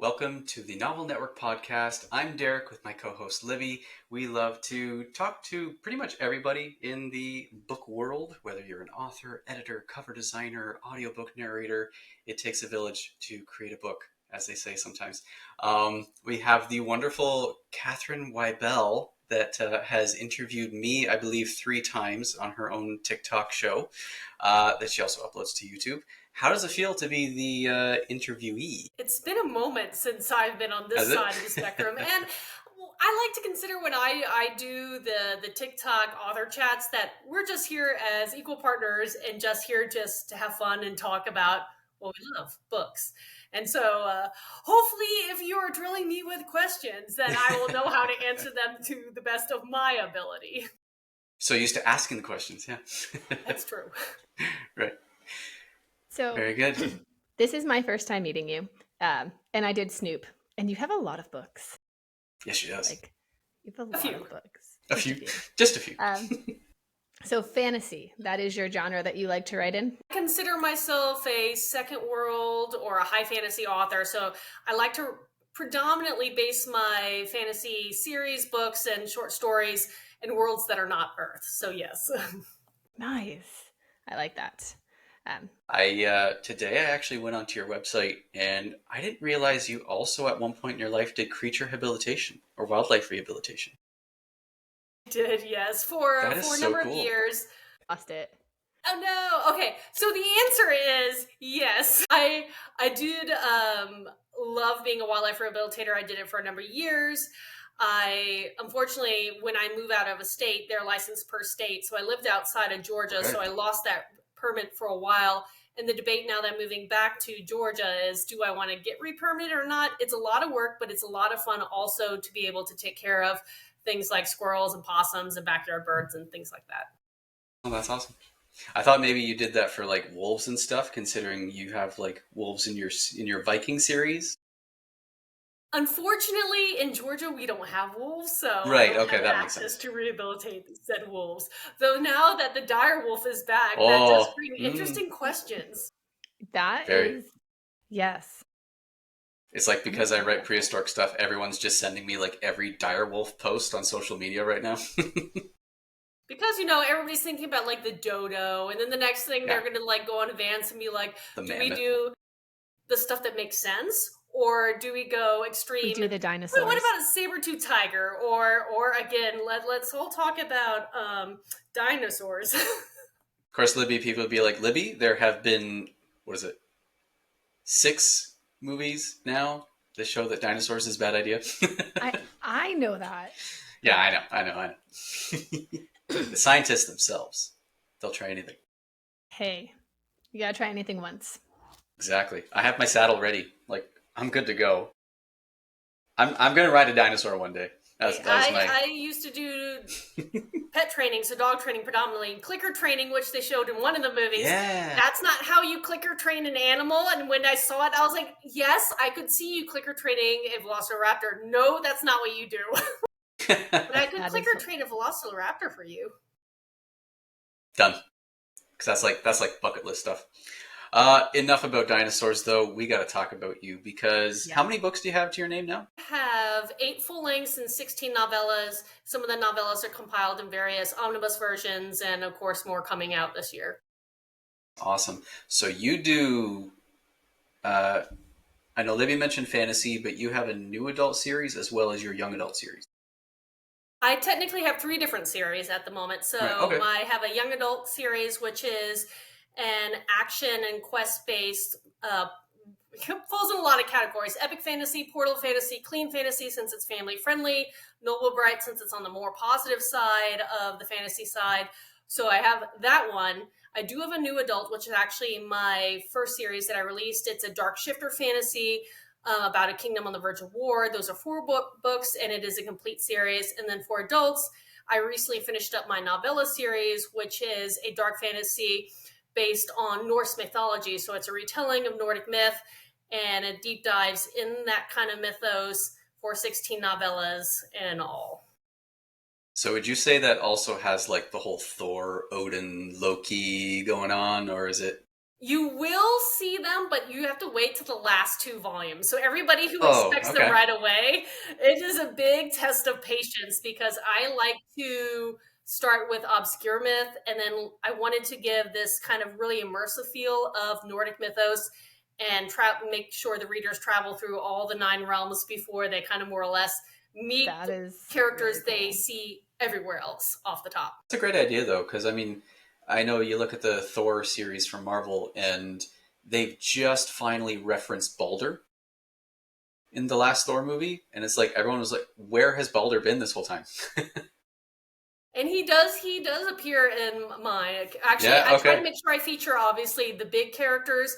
Welcome to the Novel Network podcast. I'm Derek with my co-host Libby. We love to talk to pretty much everybody in the book world, whether you're an author, editor, cover designer, audiobook narrator. It takes a village to create a book, as they say sometimes. We have the wonderful Katharine Wibell that has interviewed me, I believe, 3 times on her own TikTok show that she also uploads to YouTube. How does it feel to be the interviewee? It's been a moment since I've been on this Has it? side of the spectrum. And I like to consider when I do the TikTok author chats that we're just here as equal partners and just here just to have fun and talk about what we love, books. And so hopefully if you're drilling me with questions, then I will know how to answer them to the best of my ability. So used to asking the questions, yeah. That's true. Right. So Very good. This is my first time meeting you, and I did snoop, and you have a lot of books. Yes, she does. You have a lot of books. A few. Just a few. So fantasy, that is your genre that you like to write in? I consider myself a second world or a high fantasy author, so I like to predominantly base my fantasy series, books, and short stories in worlds that are not Earth. So yes. Nice. I like that. Today I actually went onto your website and I didn't realize you also at one point in your life did creature rehabilitation or wildlife rehabilitation. I did, yes, for a so number cool. of years. Lost it. Oh no. Okay, so the answer is yes. I did love being a wildlife rehabilitator. I did it for a number of years. Unfortunately, when I move out of a state, they're licensed per state. So I lived outside of Georgia, Right. so I lost that permit for a while. And the debate now that I'm moving back to Georgia is, do I want to get re-permitted or not? It's a lot of work, but it's a lot of fun also to be able to take care of things like squirrels and possums and backyard birds and things like that. Oh, that's awesome. I thought maybe you did that for like wolves and stuff, considering you have like wolves in your Viking series. Unfortunately, in Georgia, we don't have wolves, so Right, I don't okay, have that makes access sense. to rehabilitate said wolves. Though now that the dire wolf is back, that Oh, does bring interesting questions. That Very. is, yes. It's like because I write prehistoric stuff, everyone's just sending me like every direwolf post on social media right now. Because, everybody's thinking about like the dodo, and then the next thing they're going to like go on Advance and be like, The do we mammoth. do the stuff that makes sense? Or do we go extreme? We do the dinosaurs. What about a saber-tooth tiger? Or again, let's all talk about dinosaurs. Of course, Libby, people would be like, Libby, there have been, 6 movies now that show that dinosaurs is a bad idea. I know that. Yeah, I know. The scientists themselves, they'll try anything. Hey, you gotta try anything once. Exactly. I have my saddle ready. Like, I'm good to go. I'm gonna ride a dinosaur one day. I used to do pet training, so dog training predominantly, and clicker training, which they showed in one of the movies. Yeah. That's not how you clicker train an animal. And when I saw it, I was like, yes, I could see you clicker training a velociraptor. No, that's not what you do. But I could clicker train a velociraptor for you. Done. Because that's like bucket list stuff. Enough about dinosaurs, though. We got to talk about you because How many books do you have to your name now? I have 8 full lengths and 16 novellas. Some of the novellas are compiled in various omnibus versions, and of course, more coming out this year. Awesome. So you do. I know Libby mentioned fantasy, but you have a new adult series as well as your young adult series. I technically have 3 different series at the moment. So Right, okay. I have a young adult series, which is an action and quest-based, falls in a lot of categories. Epic fantasy, portal fantasy, clean fantasy, since it's family-friendly, noble bright, since it's on the more positive side of the fantasy side. So I have that one. I do have a new adult, which is actually my first series that I released. It's a dark shifter fantasy, about a kingdom on the verge of war. Those are 4 books, and it is a complete series. And then for adults, I recently finished up my novella series, which is a dark fantasy based on Norse mythology. So it's a retelling of Nordic myth, and it deep dives in that kind of mythos for 16 novellas in all. So would you say that also has like the whole Thor, Odin, Loki going on, or is it? You will see them, but you have to wait to the last 2 volumes. So everybody who Oh, expects them okay. right away, it is a big test of patience because I like to start with obscure myth, and then I wanted to give this kind of really immersive feel of Nordic mythos and make sure the readers travel through all the 9 realms before they kind of more or less meet That the is characters really they cool. see everywhere else off the top. It's a great idea though, because I mean, I know you look at the Thor series from Marvel, and they've just finally referenced Balder in the last Thor movie, and it's like everyone was like, "Where has Balder been this whole time?" And he does appear in mine. Actually, Yeah. I try to Okay. make sure I feature obviously the big characters.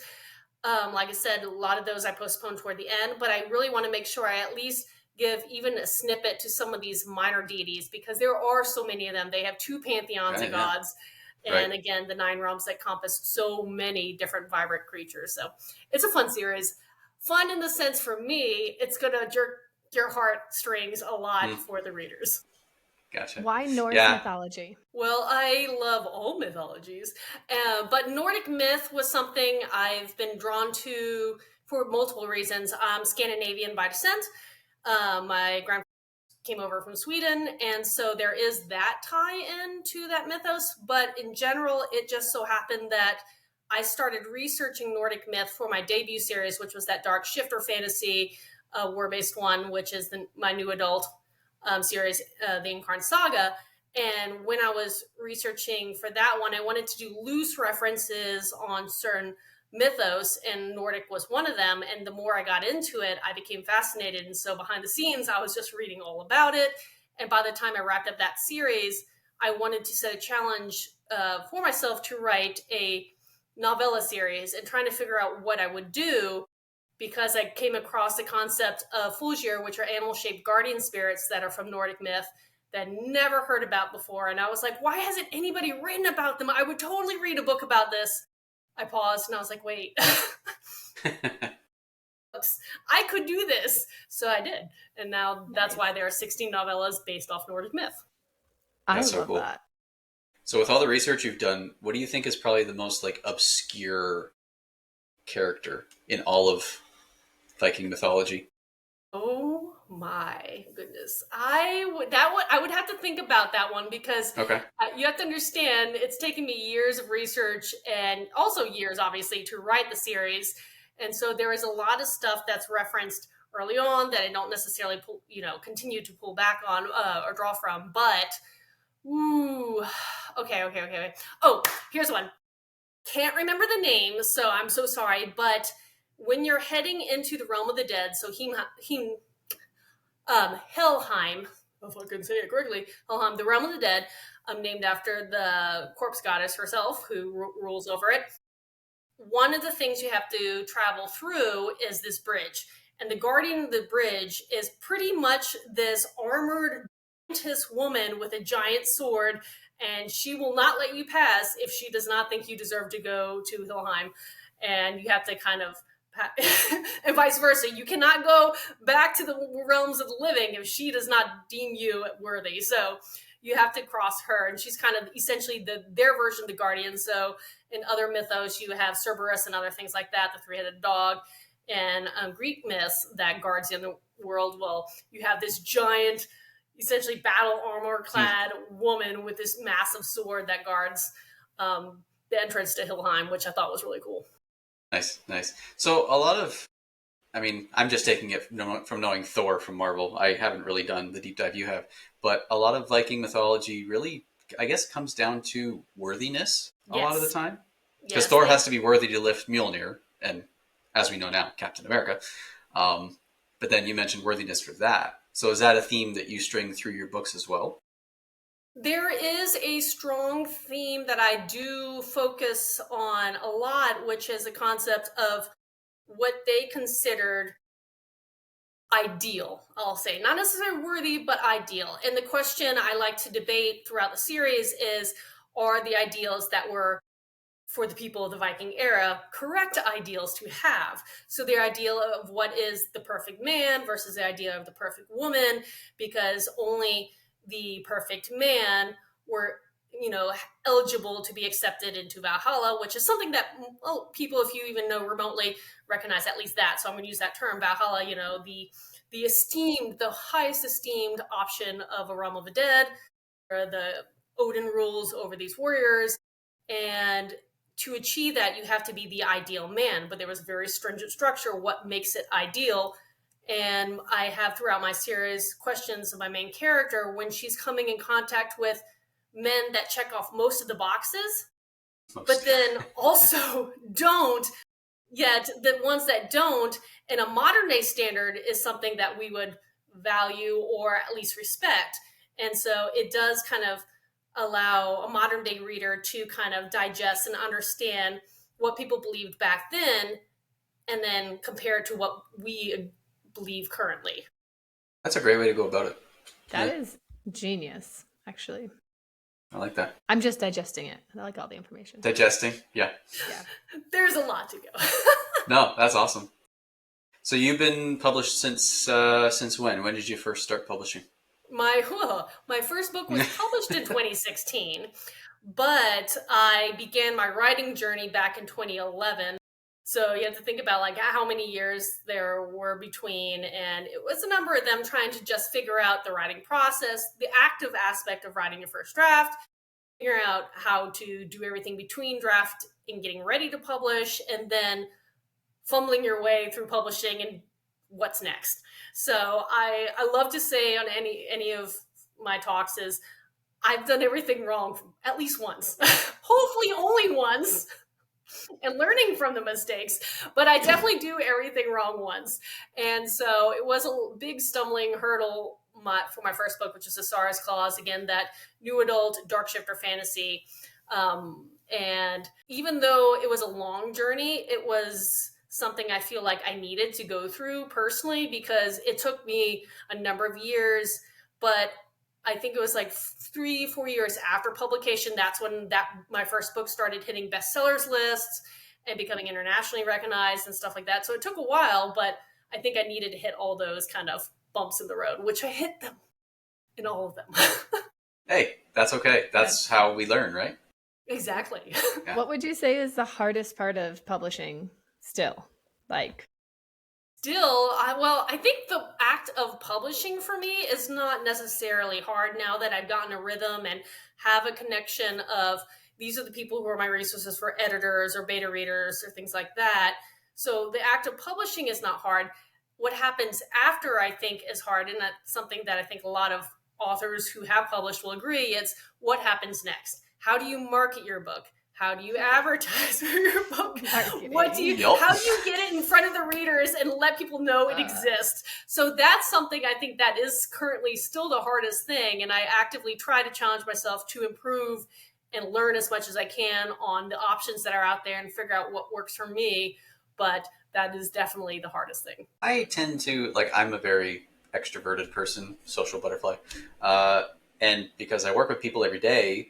Like I said, a lot of those I postponed toward the end, but I really want to make sure I at least give even a snippet to some of these minor deities because there are so many of them. They have 2 pantheons of Okay. Yeah. gods, Right. and again, the 9 realms that compass so many different vibrant creatures. So it's a fun series. Fun in the sense for me, it's going to jerk your heartstrings a lot Mm, for the readers. gotcha. Why Norse Yeah. mythology? Well, I love all mythologies, but Nordic myth was something I've been drawn to for multiple reasons. I'm Scandinavian by descent. My grandfather came over from Sweden, and so there is that tie-in to that mythos. But in general, it just so happened that I started researching Nordic myth for my debut series, which was that dark shifter fantasy war-based one, which is my new adult series, the Incarn Saga. And when I was researching for that one, I wanted to do loose references on certain mythos, and Nordic was one of them. And the more I got into it, I became fascinated. And so behind the scenes, I was just reading all about it. And by the time I wrapped up that series, I wanted to set a challenge for myself to write a novella series and trying to figure out what I would do because I came across the concept of Fulgir, which are animal-shaped guardian spirits that are from Nordic myth that I'd never heard about before. And I was like, why hasn't anybody written about them? I would totally read a book about this. I paused and I was like, wait, I could do this. So I did. And now that's Nice. why there are 16 novellas based off Nordic myth. I That's so love cool. that. So with all the research you've done, what do you think is probably the most like obscure character in all of Viking mythology? Oh my goodness. I would have to think about that one because Okay. you have to understand it's taken me years of research and also years obviously to write the series. And so there is a lot of stuff that's referenced early on that I don't necessarily continue to pull back on or draw from, but ooh, okay. Oh, here's one. Can't remember the name, so I'm so sorry, but when you're heading into the realm of the dead, so Helheim, if I can say it correctly, Helheim, the realm of the dead, named after the corpse goddess herself who rules over it. One of the things you have to travel through is this bridge. And the guardian of the bridge is pretty much this armored giantess woman with a giant sword, and she will not let you pass if she does not think you deserve to go to Helheim. And you have to kind of and vice versa. You cannot go back to the realms of the living if she does not deem you worthy. So you have to cross her, and she's kind of essentially their version of the guardian. So in other mythos, you have Cerberus and other things like that, the 3-headed dog. And Greek myths that guards the underworld, well, you have this giant, essentially battle armor clad woman with this massive sword that guards the entrance to Helheim, which I thought was really cool. Nice, nice. So a lot of, I mean, I'm just taking it from knowing Thor from Marvel. I haven't really done the deep dive you have, but a lot of Viking mythology really, I guess, comes down to worthiness a lot of the Yes. time. Because Yes. Thor has to be worthy to lift Mjolnir, and as we know now, Captain America. Um, but then you mentioned worthiness for that. So is that a theme that you string through your books as well? There is a strong theme that I do focus on a lot, which is the concept of what they considered ideal, I'll say. Not necessarily worthy, but ideal. And the question I like to debate throughout the series is, are the ideals that were for the people of the Viking era correct ideals to have? So the ideal of what is the perfect man versus the idea of the perfect woman, because only the perfect man were eligible to be accepted into Valhalla, which is something that people, if you even know remotely, recognize at least that. So I'm going to use that term, Valhalla. The highest esteemed option of a realm of the dead, or the Odin rules over these warriors, and to achieve that, you have to be the ideal man. But there was a very stringent structure. What makes it ideal? And I have throughout my series questions of my main character when she's coming in contact with men that check off most of the boxes, but then also don't. Yet the ones that don't, in a modern day standard, is something that we would value or at least respect. And so it does kind of allow a modern day reader to kind of digest and understand what people believed back then and then compare it to what we believe currently. That's a great way to go about it. That is genius, actually. I like that. I'm just digesting it. I like all the information. Digesting, yeah. There's a lot to go. No, that's awesome. So you've been published since when? When did you first start publishing? My first book was published in 2016, but I began my writing journey back in 2011. So you have to think about like how many years there were between, and it was a number of them trying to just figure out the writing process, the active aspect of writing your first draft, figure out how to do everything between draft and getting ready to publish, and then fumbling your way through publishing and what's next. So I love to say on any of my talks is I've done everything wrong at least once, hopefully only once, and learning from the mistakes, but I definitely do everything wrong once. And so it was a big stumbling hurdle for my first book, which is Asara's Claws, again, that new adult dark shifter fantasy. And even though it was a long journey, it was something I feel like I needed to go through personally because it took me a number of years, but I think it was like 3-4 years after publication. That's when my first book started hitting bestsellers lists and becoming internationally recognized and stuff like that. So it took a while, but I think I needed to hit all those kind of bumps in the road, which I hit them in all of them. Hey, that's okay. That's how we learn, right? Exactly. Yeah. What would you say is the hardest part of publishing still? I think the act of publishing for me is not necessarily hard now that I've gotten a rhythm and have a connection of these are the people who are my resources for editors or beta readers or things like that. So the act of publishing is not hard. What happens after, I think, is hard, and that's something that I think a lot of authors who have published will agree. It's what happens next. How do you market your book? How do you advertise for your book? How do you get it in front of the readers and let people know it exists? So that's something I think that is currently still the hardest thing. And I actively try to challenge myself to improve and learn as much as I can on the options that are out there and figure out what works for me. But that is definitely the hardest thing. I tend to, I'm a very extroverted person, social butterfly. And because I work with people every day,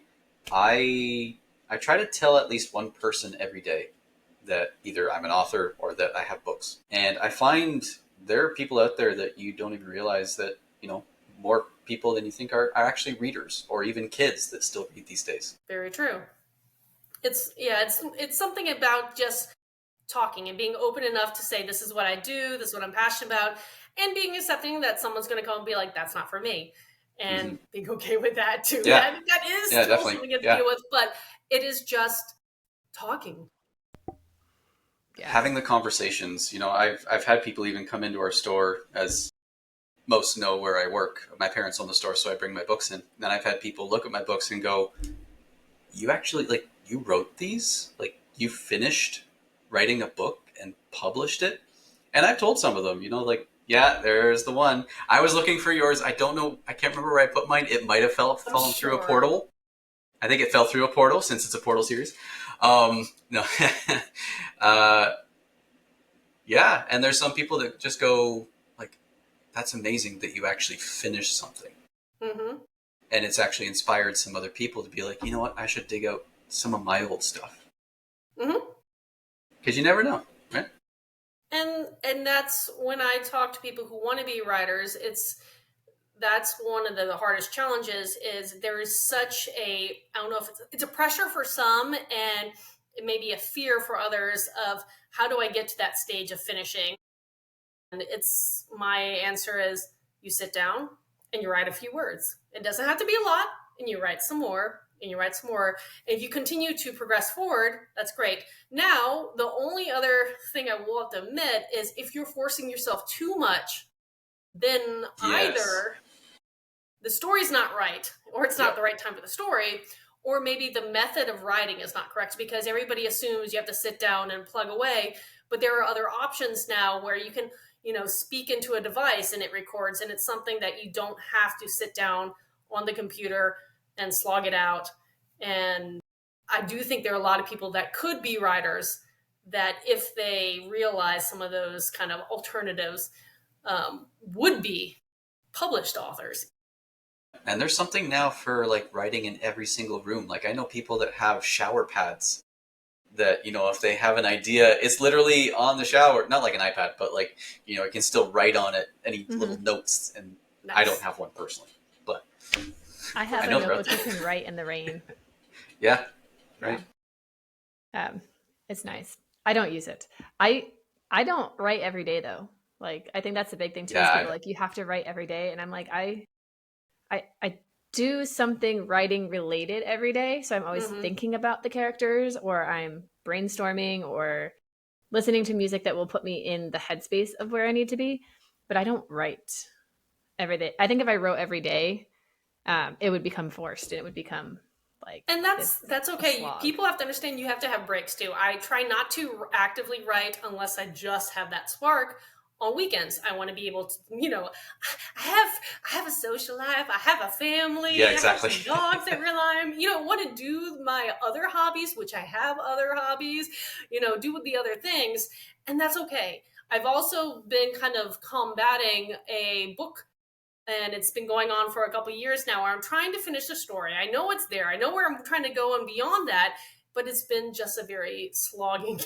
I try to tell at least one person every day that either I'm an author or that I have books. And I find there are people out there that you don't even realize that, more people than you think are actually readers, or even kids that still read these days. Very true. It's something about just talking and being open enough to say, this is what I do, this is what I'm passionate about, and being accepting that someone's going to come and be like, that's not for me. And being okay with that too. Yeah. That is still definitely something to deal with, but it is just talking. Yeah. Having the conversations. I've had people even come into our store, as most know where I work. My parents own the store, so I bring my books in. Then I've had people look at my books and go, you actually, you wrote these? You finished writing a book and published it? And I've told some of them, yeah, there's the one. I was looking for yours. I don't know. I can't remember where I put mine. It might have fallen through a portal. I think it fell through a portal since it's a portal series. No. Yeah. And there's some people that just go that's amazing that you actually finished something. Mm-hmm. And it's actually inspired some other people to be like, you know what? I should dig out some of my old stuff. Mm-hmm. Because you never know, right? And that's when I talk to people who want to be writers, that's one of the hardest challenges is there is such a, I don't know if it's a pressure for some and it may be a fear for others of how do I get to that stage of finishing? And it's my answer is you sit down and you write a few words. It doesn't have to be a lot, and you write some more and you write some more. And if you continue to progress forward, that's great. Now, the only other thing I will have to admit is if you're forcing yourself too much, then either the story's not right, or it's not the right time for the story, or maybe the method of writing is not correct because everybody assumes you have to sit down and plug away. But there are other options now where you can, speak into a device and it records, and it's something that you don't have to sit down on the computer and slog it out. And I do think there are a lot of people that could be writers that if they realize some of those kind of alternatives would be published authors. And there's something now for like writing in every single room. Like I know people that have shower pads that, if they have an idea, it's literally on the shower, not like an iPad, but like, it can still write on it any little notes. And nice. I don't have one personally, but I have a notebook you can write in the rain. Yeah. Right. It's nice. I don't use it. I don't write every day though. Like, I think that's the big thing too. Yeah, like you have to write every day. And I'm like, I do something writing related every day. So I'm always thinking about the characters, or I'm brainstorming or listening to music that will put me in the headspace of where I need to be. But I don't write every day. I think if I wrote every day, it would become forced and it would become like, and that's okay. People have to understand you have to have breaks too. I try not to actively write unless I just have that spark. On weekends, I want to be able to, I have a social life. I have a family. Yeah, exactly. I have some dogs that rely on, want to do my other hobbies, which I have other hobbies, do the other things. And that's okay. I've also been kind of combating a book, and it's been going on for a couple of years now, where I'm trying to finish the story. I know it's there. I know where I'm trying to go and beyond that, but it's been just a very slogging,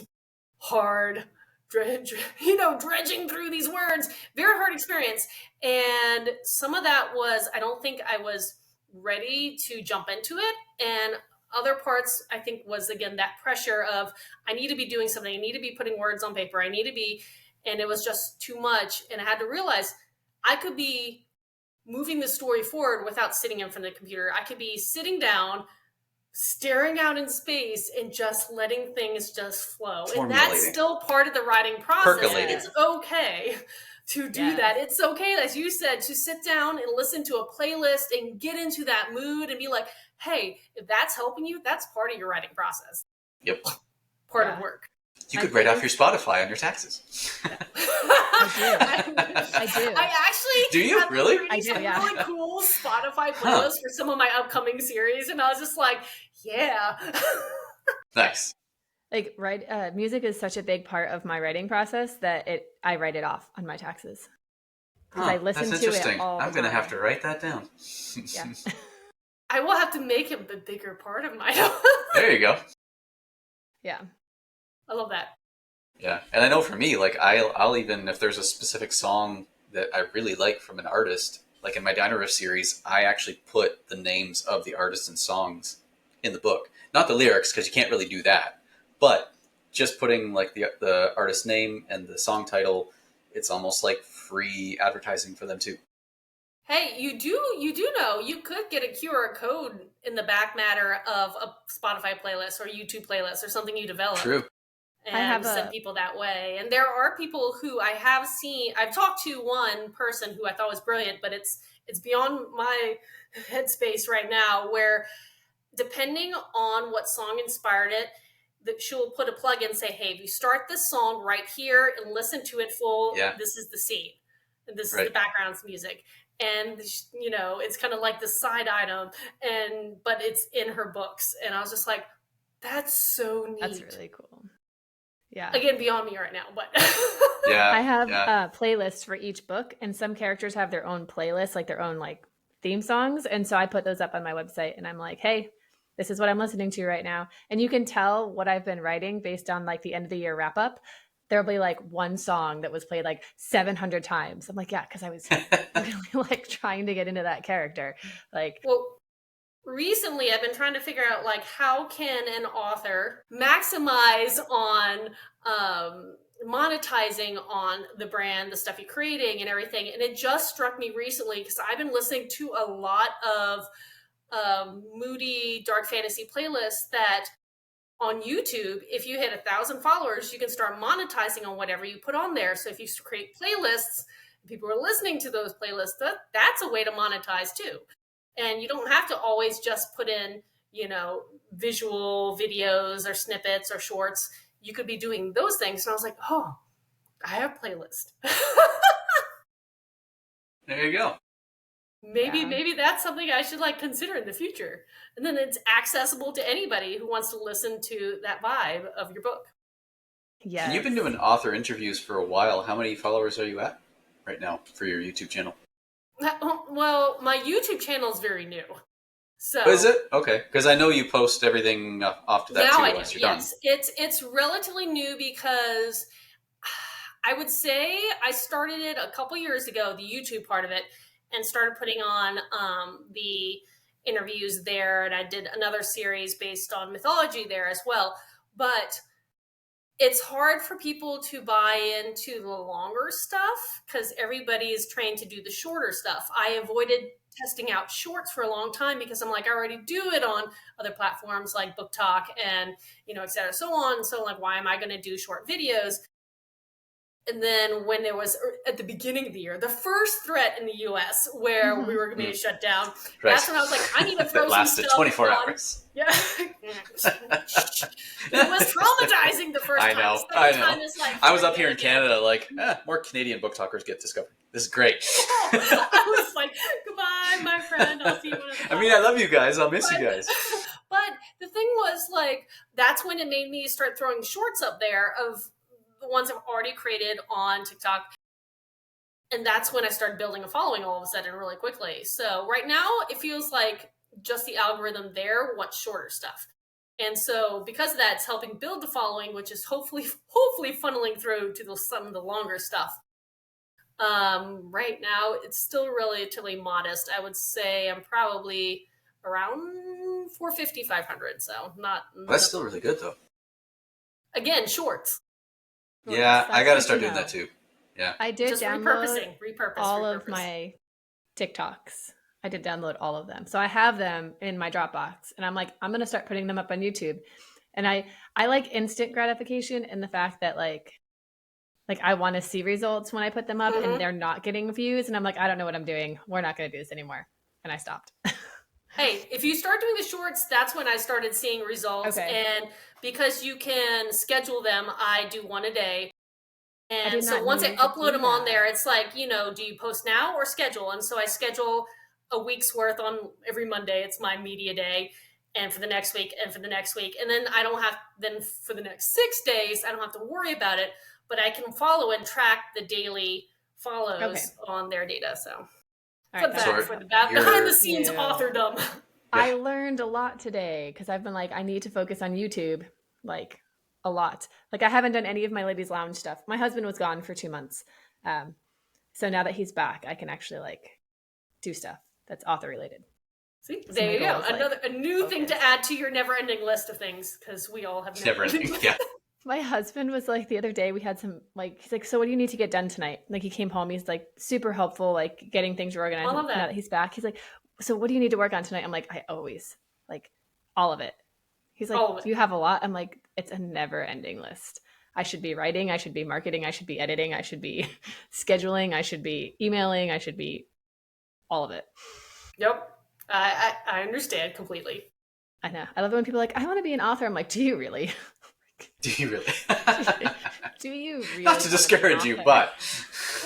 hard, dredging through these words, very hard experience. And some of that was, I don't think I was ready to jump into it. And other parts, I think, was, again, that pressure of, I need to be doing something. I need to be putting words on paper. I need to be, and it was just too much. And I had to realize I could be moving the story forward without sitting in front of the computer. I could be sitting down, staring out in space and just letting things just flow. And that's still part of the writing process. Percolating. It's okay to do that. It's okay, as you said, to sit down and listen to a playlist and get into that mood and be like, hey, if that's helping you, that's part of your writing process. Yep. Part of work. You could write off your Spotify on your taxes. I do. I actually do you really? I do. Yeah. Really cool Spotify playlist for some of my upcoming series, and I was just like, yeah. Nice. Like, music is such a big part of my writing process that I write it off on my taxes. Because I listen to it all the time. I'm going to have to write that down. Yeah. I will have to make it the bigger part of my. There you go. Yeah. I love that. Yeah, and I know for me, like I'll even, if there's a specific song that I really like from an artist, like in my Dino Riff series, I actually put the names of the artists and songs in the book. Not the lyrics, because you can't really do that, but just putting like the artist name and the song title, it's almost like free advertising for them too. Hey, you do know you could get a QR code in the back matter of a Spotify playlist or YouTube playlist or something you develop. True. And send people that way. And there are people who I have seen. I've talked to one person who I thought was brilliant, but it's beyond my headspace right now, where depending on what song inspired it, that she'll put a plug in and say, hey, if you start this song right here and listen to it full, this is the scene. And this is the background music. And, it's kind of like the side item, but it's in her books. And I was just like, that's so neat. That's really cool. Yeah. Again, beyond me right now, but yeah, I have playlists for each book, and some characters have their own playlists, like their own like theme songs, and so I put those up on my website, and I'm like, hey, this is what I'm listening to right now, and you can tell what I've been writing based on like the end of the year wrap up. there'll be like one song that was played like 700 times. I'm like, yeah, because I was really like trying to get into that character. Like, well, recently I've been trying to figure out like how can an author maximize on monetizing on the brand, the stuff you're creating and everything. And it just struck me recently because I've been listening to a lot of moody dark fantasy playlists that on YouTube, if you hit 1,000 followers, you can start monetizing on whatever you put on there. So if you create playlists, people are listening to those playlists, that's a way to monetize too. And you don't have to always just put in, visual videos or snippets or shorts. You could be doing those things. And I was like, oh, I have a playlist. There you go. Maybe that's something I should like consider in the future. And then it's accessible to anybody who wants to listen to that vibe of your book. yeah. You've been doing author interviews for a while. How many followers are you at right now for your YouTube channel? Well, my YouTube channel is very new. So is it? Okay. Because I know you post everything off to that now too I do. once you're Yes, done. it's relatively new because I would say I started it a couple years ago, the YouTube part of it, and started putting on the interviews there. And I did another series based on mythology there as well. But it's hard for people to buy into the longer stuff because everybody is trained to do the shorter stuff. I avoided testing out shorts for a long time because I'm like, I already do it on other platforms like Book Talk and, et cetera, so on. So like, why am I going to do short videos? And then when there was, at the beginning of the year, the first threat in the US where we were going to be shut down, that's when I was like, I need to throw that lasted some stuff 24 on. hours. Yeah. It was traumatizing the first time. The second time is like, I was up here in Canada like, more Canadian book talkers get discovered. This is great. I was like, goodbye, my friend. I'll see you another time. I mean, I love you guys. I'll miss you guys. But the thing was, like, that's when it made me start throwing shorts up there of the ones I've already created on TikTok. And that's when I started building a following all of a sudden really quickly. So right now it feels like just the algorithm there wants shorter stuff. And so because of that, it's helping build the following, which is hopefully funneling through to some of the longer stuff. Right now it's still relatively modest. I would say I'm probably around 450, 500. So not. That's still really good though. Again, shorts. Yeah, I got to start doing that too. Yeah. I did just download repurpose all of my TikToks. I did download all of them. So I have them in my Dropbox and I'm like, I'm going to start putting them up on YouTube. And I like instant gratification in the fact that like I want to see results when I put them up and they're not getting views. And I'm like, I don't know what I'm doing. We're not going to do this anymore. And I stopped. Hey, if you start doing the shorts, that's when I started seeing results. Okay. And because you can schedule them, I do one a day. And so once I upload them on there, it's like, do you post now or schedule? And so I schedule a week's worth on every Monday. It's my media day. And for the next week and for the next week. And then then for the next 6 days, I don't have to worry about it, but I can follow and track the daily follows on their data. So for the behind the scenes authordom. I learned a lot today because I've been like, I need to focus on YouTube, like a lot. Like I haven't done any of my ladies lounge stuff. My husband was gone for 2 months. So now that he's back, I can actually like do stuff that's author related. See, so there you go. A new thing to add to your never-ending list of things because we all have never-ending. Yeah. My husband was like the other day we had some he's like, so what do you need to get done tonight? Like he came home, he's like super helpful, like getting things organized. I love that. Now that he's back, he's like, so what do you need to work on tonight? I'm like, I always like all of it. He's like, do you have a lot? I'm like, it's a never-ending list. I should be writing, I should be marketing, I should be editing, I should be scheduling, I should be emailing, I should be all of it. Yep. I understand completely. I know. I love it when people are like, I want to be an author. I'm like, do you really? Do you really? Do you really? Not to discourage you, but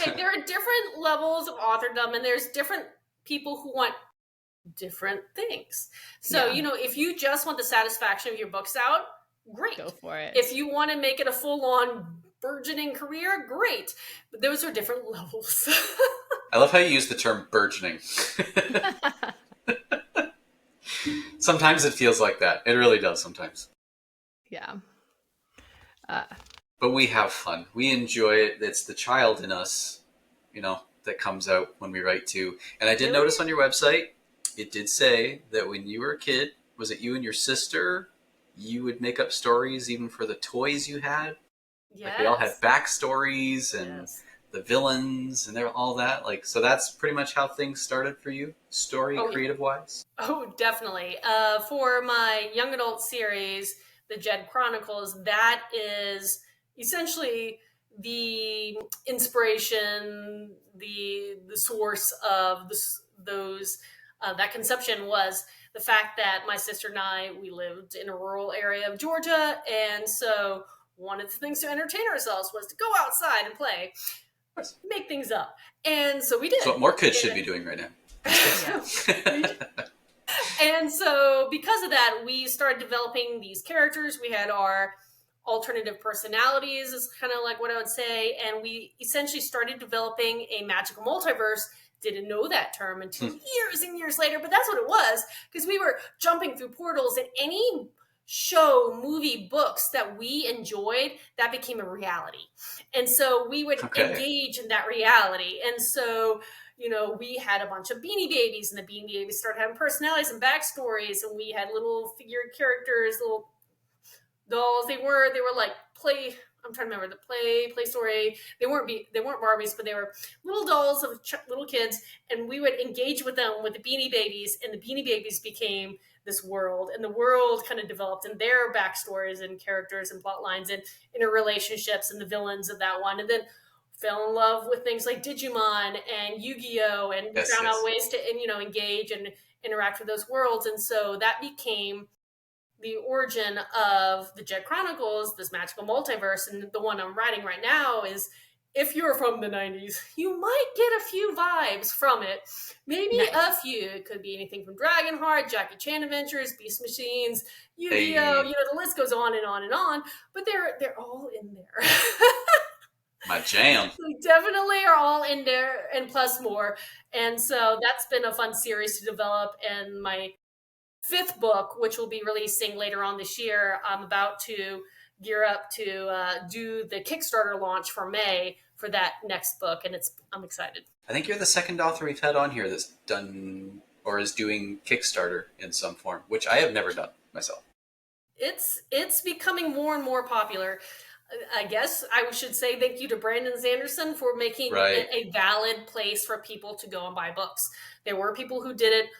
okay, there are different levels of authordom, and there's different people who want different things. So, if you just want the satisfaction of your books out, great. Go for it. If you want to make it a full-on burgeoning career, great. But those are different levels. I love how you use the term burgeoning. Sometimes it feels like that. It really does sometimes. Yeah. But we have fun. We enjoy it. It's the child in us, that comes out when we write too. And I did notice on your website, it did say that when you were a kid, was it you and your sister, you would make up stories even for the toys you had? Yes. Like they all had backstories and the villains and all that. Like, so that's pretty much how things started for you, creative wise? Oh, definitely. For my young adult series, the Jed Chronicles, that is essentially the inspiration, the source of those that conception was the fact that my sister and I, we lived in a rural area of Georgia, and so one of the things to entertain ourselves was to go outside and play, make things up, and so we did. That's what more kids should be doing right now. And so because of that, we started developing these characters. We had our alternative personalities, is kind of like what I would say. And we essentially started developing a magical multiverse. Didn't know that term until years and years later, but that's what it was, because we were jumping through portals, and any show, movie, books that we enjoyed, that became a reality. And so we would engage in that reality. And so, we had a bunch of Beanie Babies, and the Beanie Babies started having personalities and backstories, and we had little figured characters, little dolls. They were like play. I'm trying to remember the play story. They weren't Barbies, but they were little dolls of little kids, and we would engage with them with the Beanie Babies, and the Beanie Babies became this world, and the world kind of developed, and their backstories and characters and plot lines and interrelationships and the villains of that one, and then fell in love with things like Digimon and Yu-Gi-Oh! And found out ways to engage and interact with those worlds. And so that became the origin of the Jed Chronicles, this magical multiverse. And the one I'm writing right now is, if you're from the 90s, you might get a few vibes from it. Maybe a few. It could be anything from Dragonheart, Jackie Chan Adventures, Beast Machines, Yu-Gi-Oh! The list goes on and on and on. But they're all in there. My jam. We definitely are all in there, and plus more. And so that's been a fun series to develop. And my 5th book, which will be releasing later on this year, I'm about to gear up to do the Kickstarter launch for May for that next book, and I'm excited. I think you're the second author we've had on here that's done or is doing Kickstarter in some form, which I have never done myself. It's becoming more and more popular. I guess I should say thank you to Brandon Sanderson for making it a valid place for people to go and buy books. There were people who did it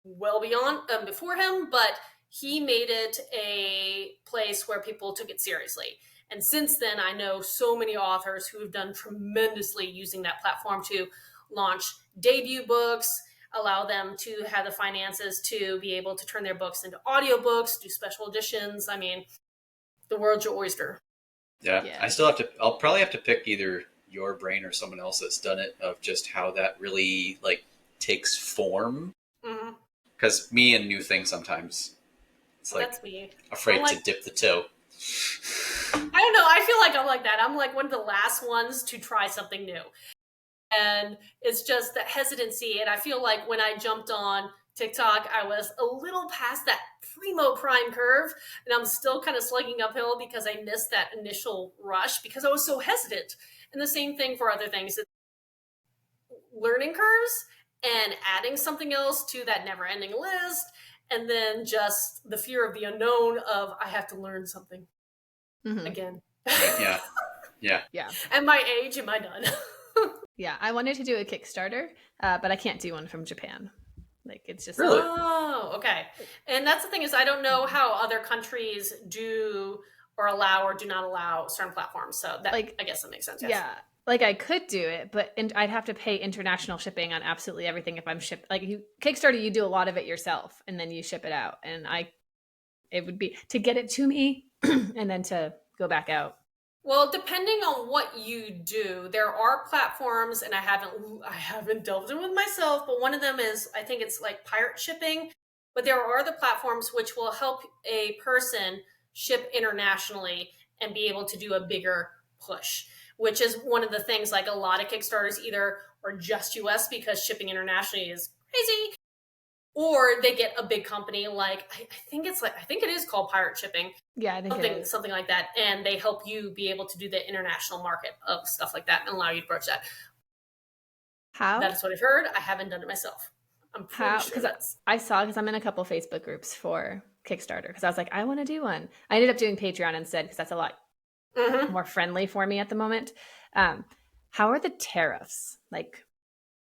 well beyond before him, but he made it a place where people took it seriously. And since then, I know so many authors who have done tremendously using that platform to launch debut books, allow them to have the finances to be able to turn their books into audiobooks, do special editions. I mean, the world's your oyster. Yeah. I'll probably have to pick either your brain or someone else that's done it, of just how that really takes form. Because me and new things sometimes, it's that's me. Afraid to dip the toe. I don't know. I feel like I'm like that. I'm like one of the last ones to try something new. And it's just that hesitancy. And I feel like when I jumped on TikTok, I was a little past that primo prime curve, and I'm still kind of slugging uphill because I missed that initial rush because I was so hesitant. And the same thing for other things. It's learning curves and adding something else to that never-ending list, and then just the fear of the unknown of I have to learn something again. Right, yeah. At my age, am I done? Yeah, I wanted to do a Kickstarter, but I can't do one from Japan. It's just really. Oh, okay. And that's the thing, is I don't know how other countries do or allow or do not allow certain platforms. So that, I guess that makes sense. Yes. Yeah. I could do it, but I'd have to pay international shipping on absolutely everything if I'm Kickstarter, you do a lot of it yourself and then you ship it out. And it would be to get it to me and then to go back out. Well, depending on what you do, there are platforms, and I haven't delved in with myself, but one of them is, I think it's like pirate shipping, but there are the platforms which will help a person ship internationally and be able to do a bigger push, which is one of the things, like a lot of Kickstarters either are just US because shipping internationally is crazy, or they get a big company like I think it is called Pirate Shipping. Yeah, I think something like that, and they help you be able to do the international market of stuff like that and allow you to broach that. How? That's what I've heard. I haven't done it myself. I'm pretty sure because I'm in a couple Facebook groups for Kickstarter because I was like, I want to do one. I ended up doing Patreon instead because that's a lot more friendly for me at the moment. How are the tariffs like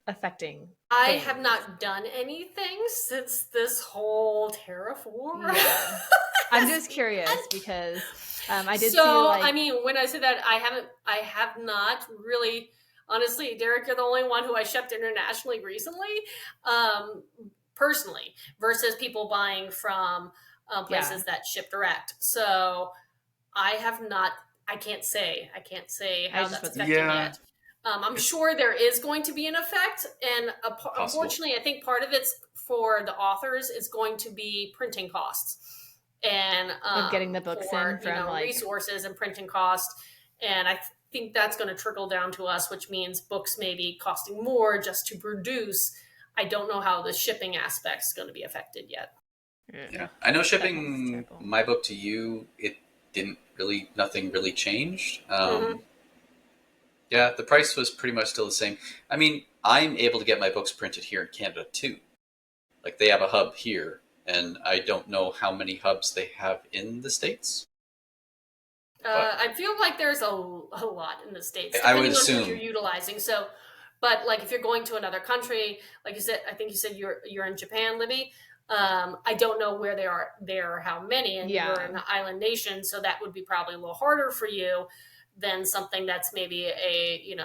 affecting I things? have not done anything since this whole tariff war. Yeah. I'm just curious because I did see I mean, when I say that, I have not really, honestly, Derek, you're the only one who I shipped internationally recently, personally, versus people buying from places that ship direct. So I have not, I can't say how that's affecting yet. I'm sure there is going to be an effect, and unfortunately, I think part of it's for the authors is going to be printing costs and of getting the books in from resources and printing costs, and I think that's going to trickle down to us, which means books may be costing more just to produce. I don't know how the shipping aspect is going to be affected yet. Yeah, I know shipping my book to you, nothing really changed. Yeah, the price was pretty much still the same. I mean, I'm able to get my books printed here in Canada too. Like, they have a hub here, and I don't know how many hubs they have in the States. I feel like there's a lot in the States, I depending would assume. on what you're utilizing. So, but like if you're going to another country, like you said, I think you said you're in Japan, Libby. I don't know where they are there or how many, and you're an island nation, so that would be probably a little harder for you than something that's maybe a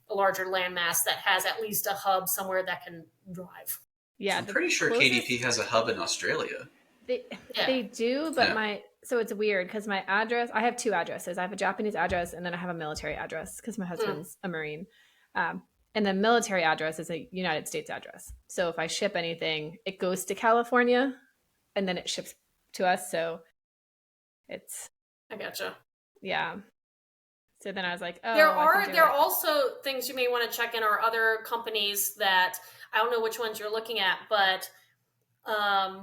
larger landmass that has at least a hub somewhere that can drive. Yeah, I'm pretty sure KDP has a hub in Australia. They do, but so it's weird because my address, I have two addresses. I have a Japanese address and then I have a military address because my husband's a Marine. And the military address is a United States address. So if I ship anything, it goes to California and then it ships to us. So I gotcha. Yeah. So then I was like, oh, there are also things you may want to check in, or other companies that I don't know which ones you're looking at, but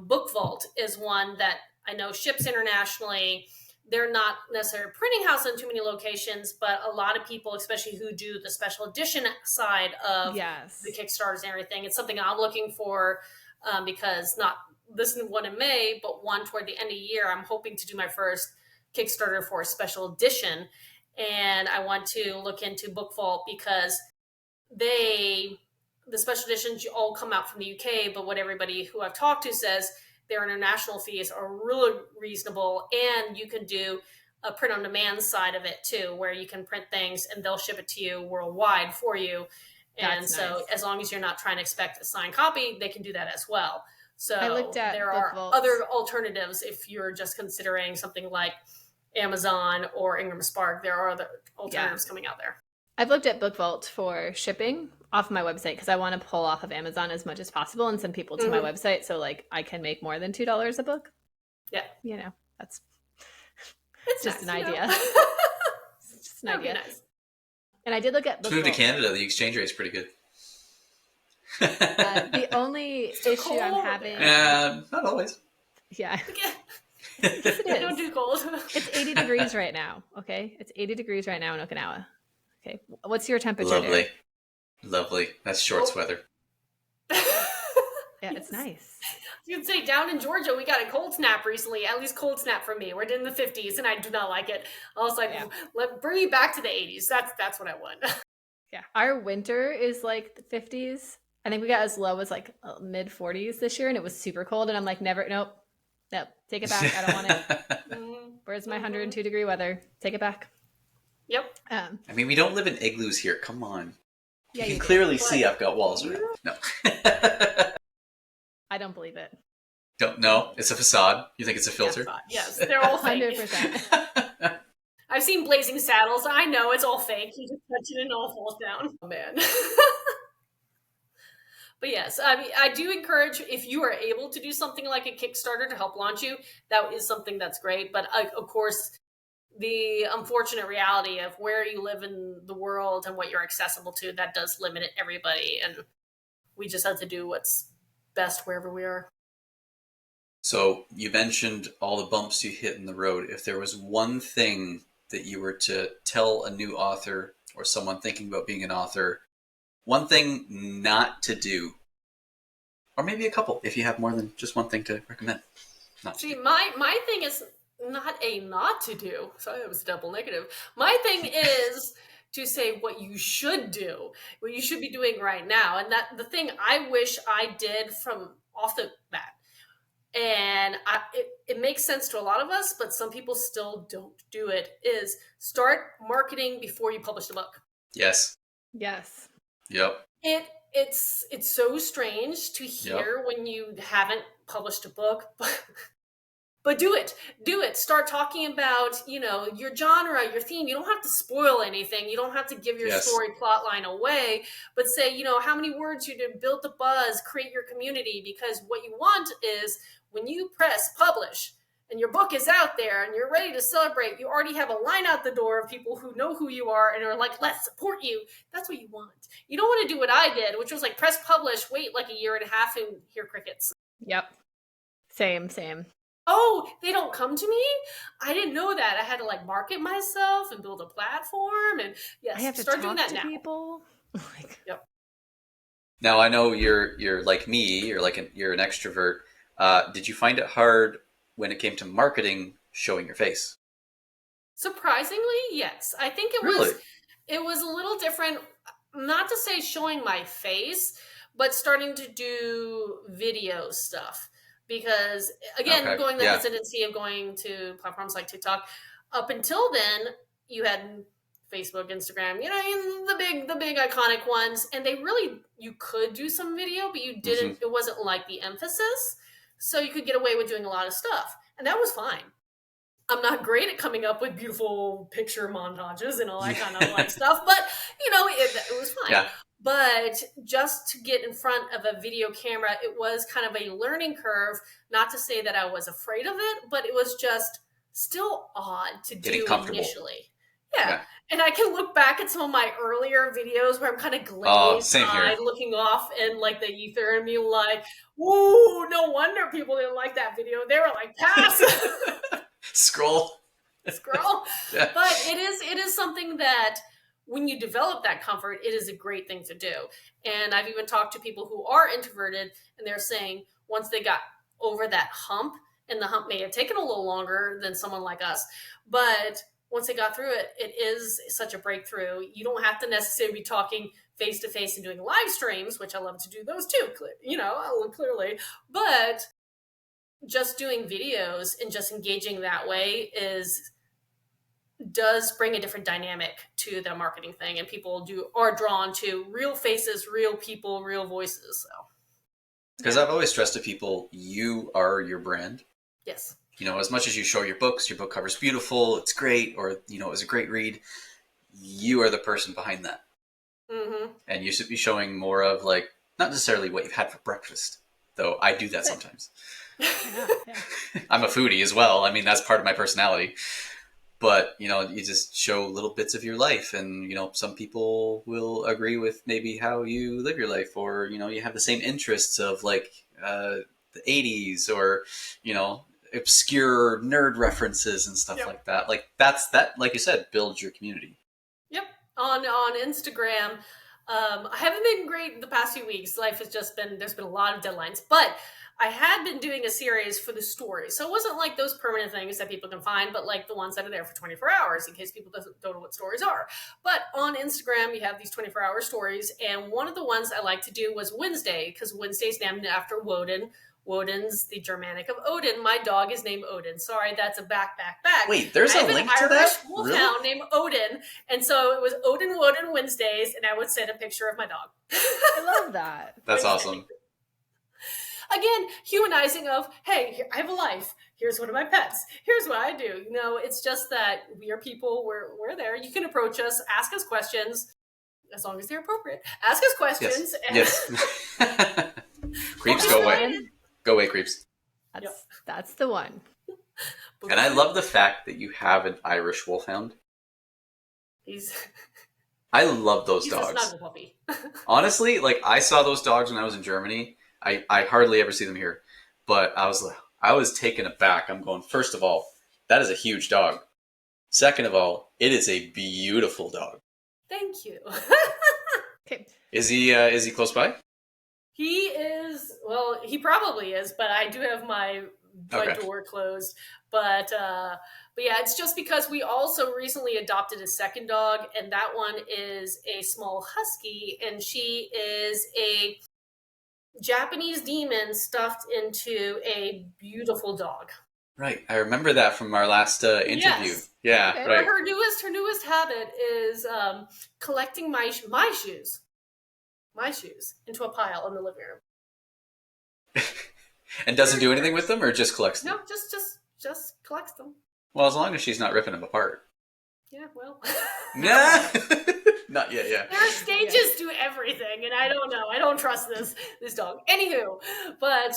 Book Vault is one that I know ships internationally. They're not necessarily a printing house in too many locations, but a lot of people, especially who do the special edition side of the Kickstarters and everything, it's something I'm looking for because not this one in May, but one toward the end of the year. I'm hoping to do my first Kickstarter for a special edition, and I want to look into Book Vault because the special editions all come out from the UK, but what everybody who I've talked to says, their international fees are really reasonable, and you can do a print on demand side of it too, where you can print things and they'll ship it to you worldwide for you. And so nice. As long as you're not trying to expect a signed copy, they can do that as well. So there are other alternatives if you're just considering something like Amazon or Ingram Spark. There are other alternatives coming out there. I've looked at Book Vault for shipping off my website because I want to pull off of Amazon as much as possible and send people to my website so like I can make more than $2 a book. Yeah. It's just nice, an idea. It's just an idea. Nice. And I did look at Book Move Vault. to Canada, the exchange rate is pretty good. The only issue I'm having... not always. Yeah. Yes, it is. Don't do cold. It's 80 degrees right now, okay? It's 80 degrees right now in Okinawa. Okay. What's your temperature there? Lovely. That's shorts weather. Yeah, it's nice. You'd say down in Georgia, we got a cold snap recently, at least cold snap for me. We're in the 50s and I do not like it. I was like, bring me back to the 80s. That's what I want. Yeah. Our winter is like the 50s. I think we got as low as like mid 40s this year and it was super cold. And I'm like, nope, take it back. I don't want it. Where's my 102 degree weather? Take it back. Yep. I mean, we don't live in igloos here. Come on. Yeah, you can clearly see I've got walls around. No. I don't believe it. Don't know. It's a facade. You think it's a filter? Yes, they're all fake. 100%. I've seen Blazing Saddles. I know it's all fake. You just touch it and it all falls down. Oh, man. But yes, I mean, I do encourage, if you are able to do something like a Kickstarter to help launch you, that is something that's great. But of course, the unfortunate reality of where you live in the world and what you're accessible to, that does limit everybody. And we just have to do what's best wherever we are. So you mentioned all the bumps you hit in the road. If there was one thing that you were to tell a new author or someone thinking about being an author, one thing not to do, or maybe a couple, if you have more than just one thing to recommend. See, my thing is not to do. Sorry, that was a double negative. My thing is to say what you should do, what you should be doing right now. And that the thing I wish I did from off the bat. And it makes sense to a lot of us, but some people still don't do it, is start marketing before you publish the book. Yes. Yes. Yep. It's so strange to hear when you haven't published a book, but do it. Start talking about, your genre, your theme. You don't have to spoil anything. You don't have to give your story plot line away, but say, how many words you did, build the buzz, create your community, because what you want is when you press publish and your book is out there and you're ready to celebrate, you already have a line out the door of people who know who you are and are like, let's support you. That's what you want. You don't want to do what I did, which was like press publish, wait like a year and a half and hear crickets. Yep. Same. Oh, they don't come to me? I didn't know that. I had to like market myself and build a platform, and yes, I have to start talk doing that to now. people. Yep. Now I know you're like me. You're an extrovert. Did you find it hard when it came to marketing, showing your face? Surprisingly, yes. I think it was a little different. Not to say showing my face, but starting to do video stuff. Because again, going the hesitancy of going to platforms like TikTok. Up until then, you had Facebook, Instagram, the big iconic ones, and you could do some video, but you didn't. It wasn't like the emphasis, so you could get away with doing a lot of stuff, and that was fine. I'm not great at coming up with beautiful picture montages and all that kind of like stuff, but it was fine. Yeah. But just to get in front of a video camera, it was kind of a learning curve. Not to say that I was afraid of it, but it was just still odd to do initially. Yeah. And I can look back at some of my earlier videos where I'm kind of glazed-eyed, looking off in like the ether and being like, "Whoa, no wonder people didn't like that video." They were like, "Pass." Scroll. Yeah. But it is something that when you develop that comfort, it is a great thing to do. And I've even talked to people who are introverted, and they're saying once they got over that hump, and the hump may have taken a little longer than someone like us, but once they got through it, it is such a breakthrough. You don't have to necessarily be talking face to face and doing live streams, which I love to do those too, clearly, but just doing videos and just engaging that way does bring a different dynamic to the marketing thing, and people are drawn to real faces, real people, real voices. So, because I've always stressed to people, you are your brand. Yes. As much as you show your books, your book cover's beautiful, it's great, or it was a great read. You are the person behind that, and you should be showing more of like not necessarily what you've had for breakfast, though I do that sometimes. I'm a foodie as well. I mean, that's part of my personality. But, you just show little bits of your life, and, some people will agree with maybe how you live your life, or, you have the same interests of like the 80s or, obscure nerd references and stuff like that. Like that, like you said, builds your community. Yep. On Instagram, I haven't been great the past few weeks. Life has just there's been a lot of deadlines, but I had been doing a series for the story. So it wasn't like those permanent things that people can find, but like the ones that are there for 24 hours in case people don't know what stories are. But on Instagram, you have these 24-hour stories. And one of the ones I like to do was Wednesday, because Wednesday's named after Woden. Woden's the Germanic of Odin. My dog is named Odin. Sorry, that's a back. Wait, there's a link to that? I have an Irish wolfhound named Odin. And so it was Odin Woden Wednesdays, and I would send a picture of my dog. I love that. That's awesome. Again, humanizing of, hey, I have a life. Here's one of my pets. Here's what I do. It's just that we are people. We're there. You can approach us, ask us questions, as long as they're appropriate. Ask us questions. Yes. Creeps, go away. Go away, creeps. That's the one. And I love the fact that you have an Irish wolfhound. I love those dogs. He's a snuggle puppy. Honestly, like I saw those dogs when I was in Germany. I hardly ever see them here. But I was taken aback. I'm going, first of all, that is a huge dog. Second of all, it is a beautiful dog. Thank you. Okay. Is he close by? He is, well, he probably is, but I do have my door closed. But yeah, it's just because we also recently adopted a second dog, and that one is a small husky, and she is a Japanese demon stuffed into a beautiful dog. Right, I remember that from our last interview. Yes. Yeah, Okay. right. Her newest habit is collecting my shoes into a pile in the living room. And doesn't do anything with them, or just collects them? No, just collects them. Well, as long as she's not ripping them apart. Yeah, well. Nah. Not yet, yeah. There are stages to everything, and I don't know. I don't trust this dog. Anywho, but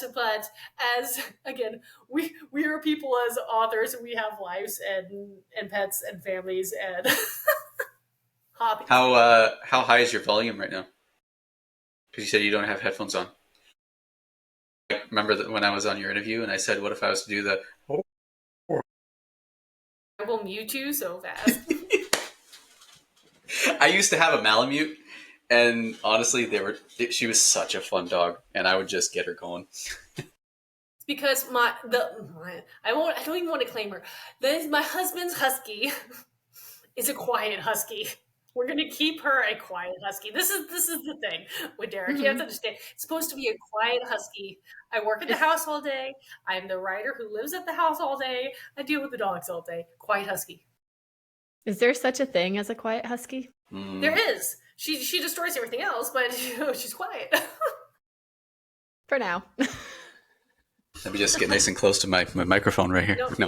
as again, we are people as authors, and we have lives and pets and families and hobbies. How high is your volume right now? Because you said you don't have headphones on. I remember that when I was on your interview, and I said, "What if I was to do the?" I will mute you so fast. I used to have a Malamute, and honestly, she was such a fun dog, and I would just get her going. It's because I don't even want to claim her. My husband's husky is a quiet husky. We're gonna keep her a quiet husky. This is the thing with Derek. You have to understand. It's supposed to be a quiet husky. I work at the house all day. I'm the writer who lives at the house all day. I deal with the dogs all day. Quiet husky. Is there such a thing as a quiet husky? There is. She destroys everything else, but she's quiet. For now. Let me just get nice and close to my microphone right here. No.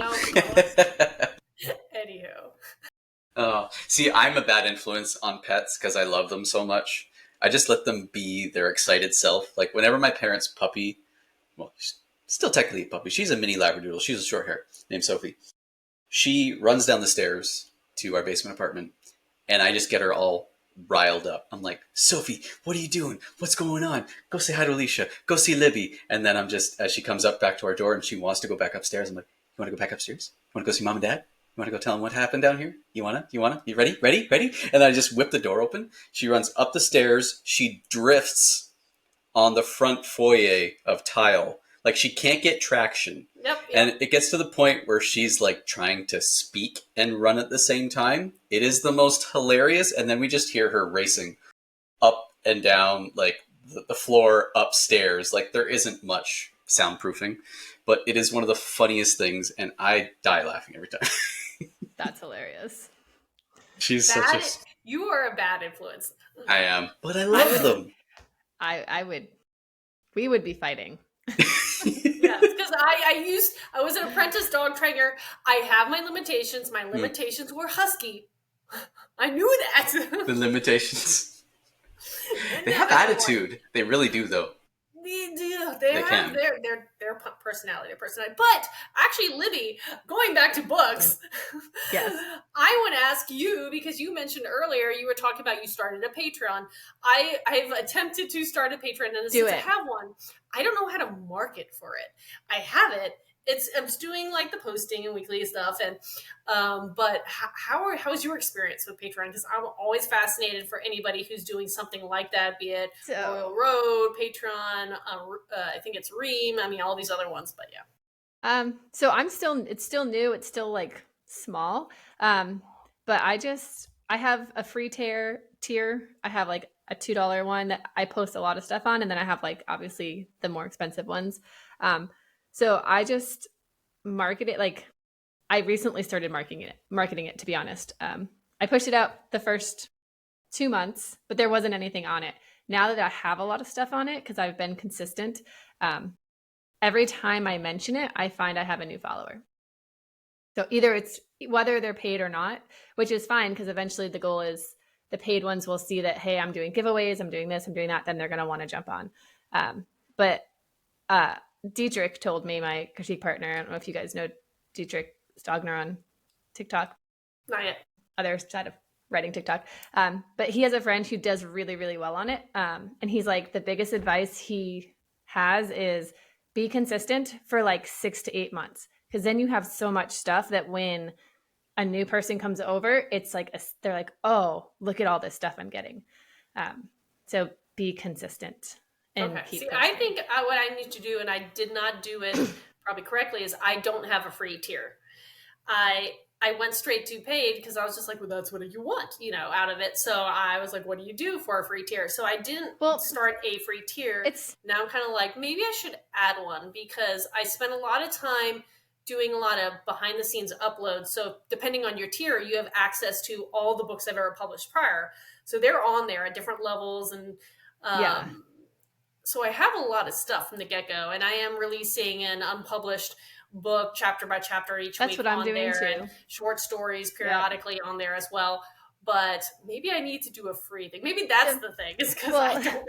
Anywho. See, I'm a bad influence on pets because I love them so much. I just let them be their excited self. Like whenever my parents' puppy, well, she's still technically a puppy. She's a mini Labradoodle. She's a short hair named Sophie. She runs down the stairs to our basement apartment, and I just get her all riled up. I'm like, Sophie, what are you doing? What's going on? Go say hi to Alicia. Go see Libby. And then I'm just, as she comes up back to our door and she wants to go back upstairs, I'm like, you want to go back upstairs? You want to go see Mom and Dad? You want to go tell them what happened down here? You wanna? You ready? And then I just whip the door open. She runs up the stairs. She drifts on the front foyer of tile. Like she can't get traction. Yep. And it gets to the point where she's like trying to speak and run at the same time. It is the most hilarious. And then we just hear her racing up and down like the floor upstairs. Like there isn't much soundproofing, but it is one of the funniest things. And I die laughing every time. That's hilarious. She's You are a bad influence. I am, but I love them. We would be fighting. Yes, because I was an apprentice dog trainer. I have my limitations. My limitations were husky. I knew that. The limitations. They have attitude. They really do, though. They do. They have their personality, But actually, Libby, going back to books, yes, I want to ask you because you mentioned earlier you were talking about you started a Patreon. I've attempted to start a Patreon, and since I have one, I don't know how to market for it. I have it. I'm just doing like the posting and weekly stuff, and but how is your experience with Patreon? Because I'm always fascinated for anybody who's doing something like that, be it Royal Road, Patreon, I think it's Ream. I mean, all these other ones, but yeah. So it's still new. It's still like small. But I have a free tier. I have like a $2 one that I post a lot of stuff on, and then I have like obviously the more expensive ones. So I just market it. Like I recently started marketing it, to be honest. I pushed it out the first 2 months, but there wasn't anything on it. Now that I have a lot of stuff on it, because I've been consistent, every time I mention it, I find I have a new follower. So either it's whether they're paid or not, which is fine because eventually the goal is the paid ones will see that, hey, I'm doing giveaways, I'm doing this, I'm doing that, then they're going to want to jump on. But Dietrich told me, my critique partner, I don't know if you guys know Dietrich Stogner on TikTok. Not yet. Other side of writing TikTok. But he has a friend who does really, really well on it. And he's like, the biggest advice he has is be consistent for like 6 to 8 months, because then you have so much stuff that when a new person comes over, it's like they're like, oh, look at all this stuff I'm getting. So be consistent and keep See, posting. I think what I need to do, and I did not do it probably correctly, is I don't have a free tier. I went straight to paid because I was just like, well, that's what you want, out of it. So I was like, what do you do for a free tier? So I didn't start a free tier. Now I'm kind of like, maybe I should add one, because I spent a lot of time doing a lot of behind the scenes uploads. So depending on your tier, you have access to all the books I've ever published prior. So they're on there at different levels. And so I have a lot of stuff from the get-go, and I am releasing an unpublished book chapter by chapter each week. That's what I'm doing there, too. and short stories periodically on there as well. But maybe I need to do a free thing. Maybe that's the thing, is because I don't.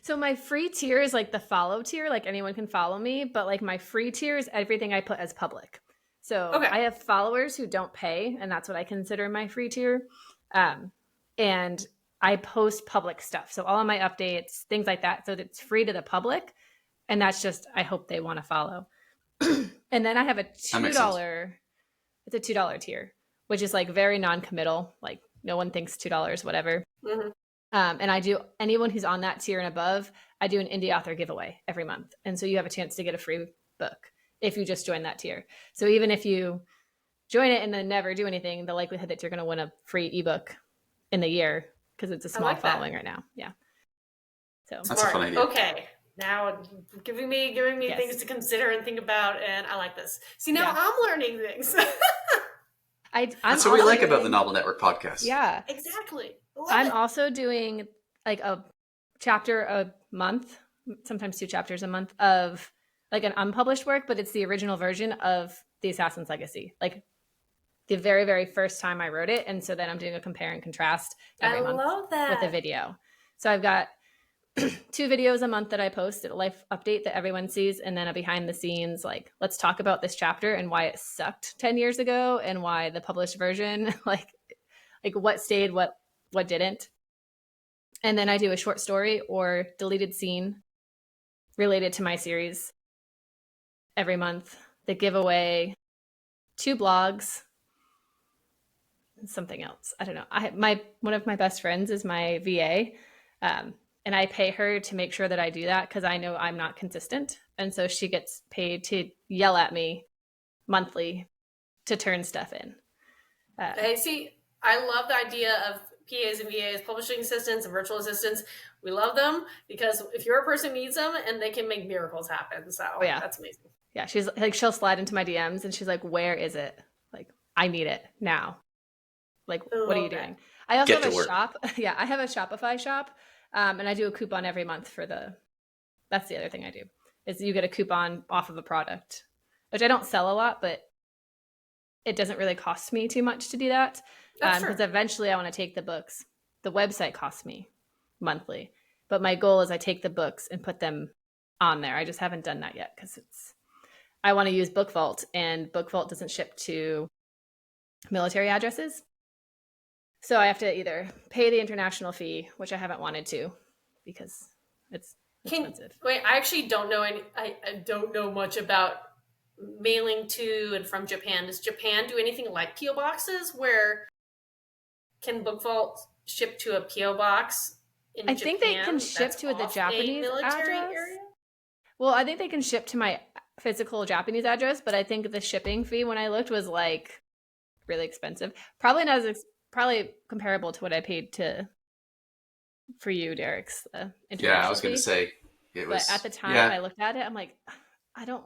So my free tier is like the follow tier, like anyone can follow me, but like my free tier is everything I put as public. So I have followers who don't pay, and that's what I consider my free tier. And I post public stuff. So all of my updates, things like that. So it's free to the public. And that's just, I hope they want to follow. And then I have a $2, it's a $2 tier, which is like very non-committal. Like no one thinks $2, whatever. Mm-hmm. And I do, anyone who's on that tier and above, I do an indie author giveaway every month. And so you have a chance to get a free book if you just join that tier. So even if you join it and then never do anything, the likelihood that you're going to win a free ebook in the year, because it's a small following right now. Yeah. So that's a fun idea. Okay. Now giving me things to consider and think about, and I like this. See, now I'm learning things. That's what we like about the Novel Network podcast. Yeah. Exactly. I'm also doing like a chapter a month, sometimes 2 chapters a month of like an unpublished work, but it's the original version of The Assassin's Legacy. Like the very, very first time I wrote it. And so then I'm doing a compare and contrast every month with a video. So I've got 2 videos a month that I post, a life update that everyone sees, and then a behind the scenes, like, let's talk about this chapter and why it sucked 10 years ago and why the published version, like what stayed, what didn't. And then I do a short story or deleted scene related to my series every month. The giveaway, 2 blogs, something else. I don't know. One of my best friends is my VA, and I pay her to make sure that I do that because I know I'm not consistent, and so she gets paid to yell at me monthly to turn stuff in. Hey, see, I love the idea of PAs and VAs, publishing assistants and virtual assistants. We love them because if your person needs them, and they can make miracles happen. So that's amazing. Yeah, she's like, she'll slide into my DMs and she's like, "Where is it? Like, I need it now." Like, what are you doing? I also have a shop. Yeah, I have a Shopify shop, and I do a coupon every month for that's the other thing I do, is you get a coupon off of a product, which I don't sell a lot, but it doesn't really cost me too much to do that. Because eventually I want to take the books. The website costs me monthly, but my goal is I take the books and put them on there. I just haven't done that yet because I want to use Book Vault, and Book Vault doesn't ship to military addresses. So I have to either pay the international fee, which I haven't wanted to because it's expensive. Wait, I actually don't know I don't know much about mailing to and from Japan. Does Japan do anything like PO boxes? Where can Book Vault ship to a PO box in Japan? I think they can ship to the Japanese address. Area? Well, I think they can ship to my physical Japanese address, but I think the shipping fee when I looked was like really expensive. Probably not as probably comparable to what I paid for you, Derek's international I was going to say it was. But at the time I looked at it, I'm like, I don't,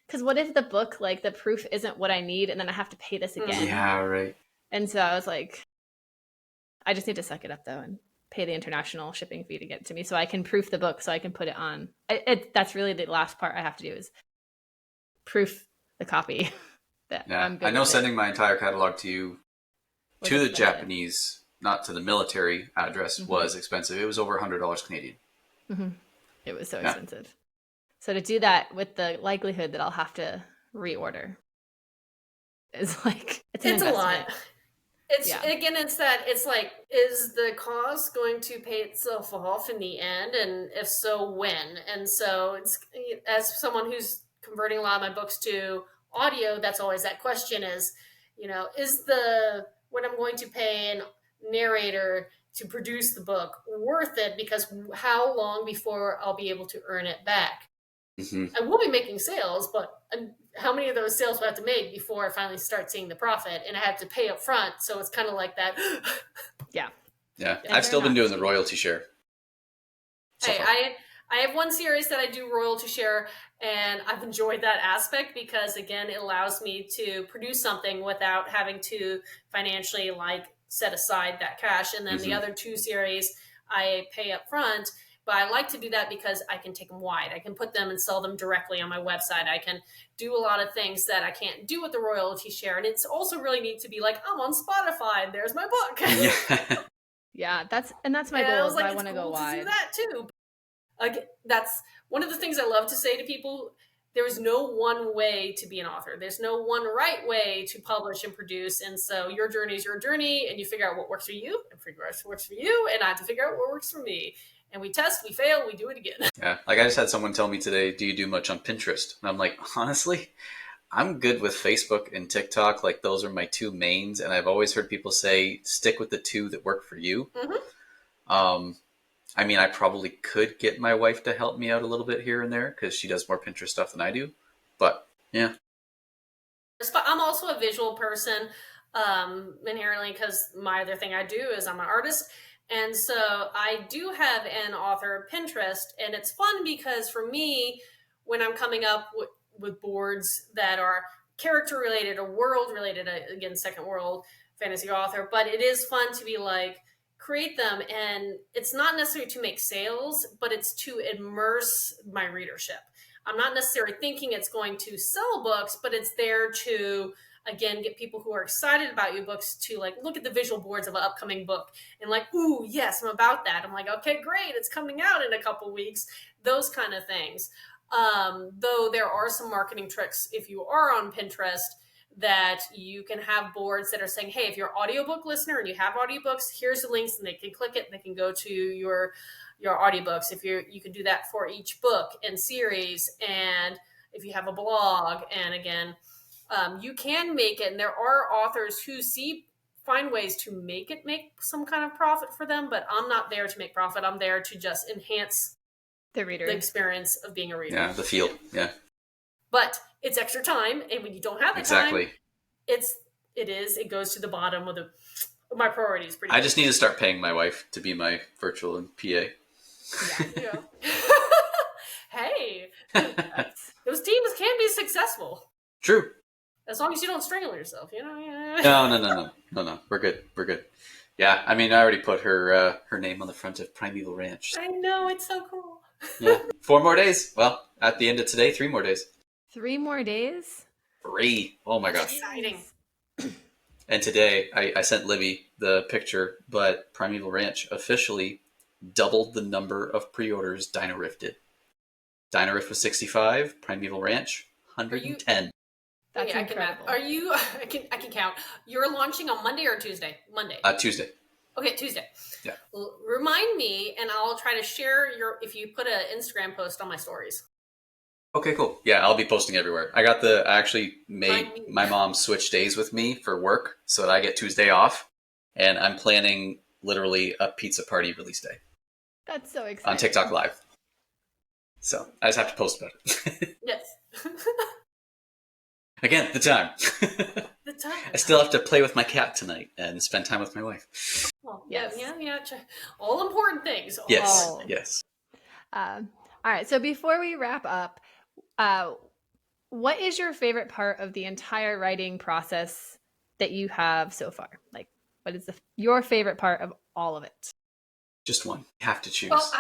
because what if the book, like the proof isn't what I need, and then I have to pay this again? Yeah, right. And so I was like, I just need to suck it up though and pay the international shipping fee to get it to me, so I can proof the book, so I can put it on. That's really the last part I have to do is proof the copy. I know sending my entire catalog to you to the Japanese, not to the military address, was expensive. It was over $100 Canadian. Mm-hmm. It was so expensive. So to do that with the likelihood that I'll have to reorder is like it's a lot. It's like, is the cost going to pay itself off in the end? And if so, when? And so it's, as someone who's converting a lot of my books to audio, that's always that question is, is what I'm going to pay an narrator to produce the book worth it? Because how long before I'll be able to earn it back? Mm-hmm. I will be making sales, but how many of those sales will I have to make before I finally start seeing the profit? And I have to pay up front. So it's kind of like that. Yeah. I've still been doing the royalty share. Hey, I have one series that I do royalty share, and I've enjoyed that aspect because, again, it allows me to produce something without having to financially set aside that cash. And then the other two series I pay up front. But I like to do that because I can take them wide. I can put them and sell them directly on my website. I can do a lot of things that I can't do with the royalty share. And it's also really neat to be like, I'm on Spotify and there's my book. Yeah, that's my goal. I was like, I want to go wide. do that too. Again, that's one of the things I love to say to people. There is no one way to be an author. There's no one right way to publish and produce. And so your journey is your journey, and you figure out what works for you and figure out what works for you. And I have to figure out what works for me. And we test, we fail, we do it again. Yeah. Like I just had someone tell me today, do you do much on Pinterest? And I'm like, honestly, I'm good with Facebook and TikTok. Like those are my two mains. And I've always heard people say, stick with the two that work for you. Mm-hmm. I mean, I probably could get my wife to help me out a little bit here and there because she does more Pinterest stuff than I do. But yeah. I'm also a visual person inherently because my other thing I do is I'm an artist. And so I do have an author Pinterest, and it's fun because for me, when I'm coming up with boards that are character related or world related, again, second world fantasy author, but it is fun to be like, create them. And it's not necessarily to make sales, but it's to immerse my readership. I'm not necessarily thinking it's going to sell books, but it's there to, again, get people who are excited about your books to look at the visual boards of an upcoming book and ooh, yes, I'm about that. I'm like, okay, great. It's coming out in a couple weeks. Those kind of things. Though there are some marketing tricks if you are on Pinterest that you can have boards that are saying, hey, if you're an audiobook listener and you have audiobooks, here's the links and they can click it and they can go to your audiobooks. If you can do that for each book and series. And if you have a blog, and again, you can make it. And there are authors who find ways to make some kind of profit for them, but I'm not there to make profit. I'm there to just enhance the reader, the experience of being a reader. Yeah, the feel. Yeah. But it's extra time, and when you don't have the time, it goes to the bottom of my priorities. I just need to start paying my wife to be my virtual and PA. Yeah. Hey, those teams can be successful. True. As long as you don't strangle yourself, No. We're good. Yeah, I mean, I already put her name on the front of Primeval Ranch. I know, it's so cool. Yeah, 4 more days. Well, at the end of today, 3 more days. 3 more days? 3. Oh my gosh. Exciting. And today, I sent Libby the picture, but Primeval Ranch officially doubled the number of pre-orders Dino Riff did. Dino Riff was 65, Primeval Ranch 110. That's incredible. I can count. You're launching on Monday or Tuesday? Monday. Tuesday. Okay, Tuesday. Yeah. Remind me, and I'll try to share if you put an Instagram post on my stories. Okay, cool. Yeah, I'll be posting everywhere. I actually made my mom switch days with me for work so that I get Tuesday off. And I'm planning literally a pizza party release day. That's so exciting. On TikTok Live. So I just have to post about it. Yes. Again, the time. The time. I still have to play with my cat tonight and spend time with my wife. Well, yes. Yeah. All important things. Yes. All right. So before we wrap up, what is your favorite part of the entire writing process that you have so far? What is your favorite part of all of it? Just one. You have to choose. Well,